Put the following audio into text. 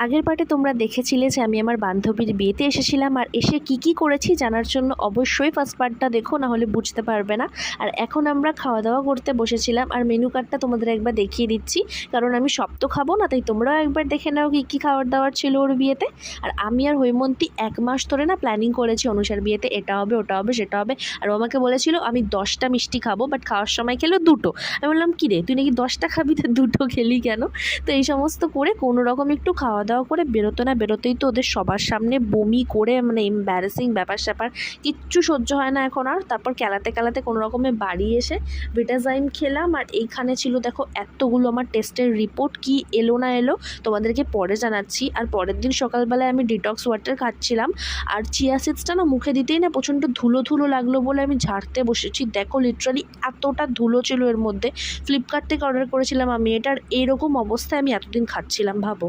আগের পার্টে তোমরা দেখেছিলে যে আমি আমার বান্ধবীর বিয়েতে এসেছিলাম, আর এসে কি করেছি জানার জন্য অবশ্যই ফার্স্ট পার্টটা দেখো, না হলে বুঝতে পারবে না। আর এখন আমরা খাওয়া দাওয়া করতে বসেছিলাম, আর মেনু কার্ডটা তোমাদের একবার দেখিয়ে দিচ্ছি, কারণ আমি সব তো খাবো না, তাই তোমরাও একবার দেখে নাও কী খাওয়ার দাওয়ার ছিল ওর বিয়েতে। আর আমি আর হৈমন্তী 1 মাস ধরে না প্ল্যানিং করেছি অনুষার বিয়েতে এটা হবে, ওটা হবে, সেটা হবে। আর ও আমাকে বলেছিল আমি 10টা মিষ্টি খাবো, বাট খাওয়ার সময় খেলো 2টো। আমি বললাম কী রে, তুই নাকি 10টা খাবি, তো 2টো খেলি কেন? তো এই সমস্ত করে কোনো রকম একটু খাওয়া দাওয়া করে বেরোতো না বেরোতেই তো ওদের সবার সামনে বমি করে, মানে এম্বারেসিং ব্যাপার স্যাপার, কিচ্ছু সহ্য হয় না এখন আর। তারপর কেলাতে কোনো রকমে বাড়ি এসে ভিটাজাইম খেলাম। আর এইখানে ছিল দেখো এতগুলো আমার টেস্টের রিপোর্ট, কি এলো না এলো তোমাদেরকে পরে জানাচ্ছি। আর পরের দিন সকালবেলায় আমি ডিটক্স ওয়াটার খাচ্ছিলাম, আর চিয়া সিডসটা না মুখে দিতেই না প্রচণ্ড ধুলো লাগলো বলে আমি ঝাড়তে বসেছি। দেখো লিটারালি এতটা ধুলো ছিল এর মধ্যে। ফ্লিপকার্ট থেকে অর্ডার করেছিলাম আমি এটার, এরকম অবস্থায় আমি এতদিন খাচ্ছিলাম, ভাবো।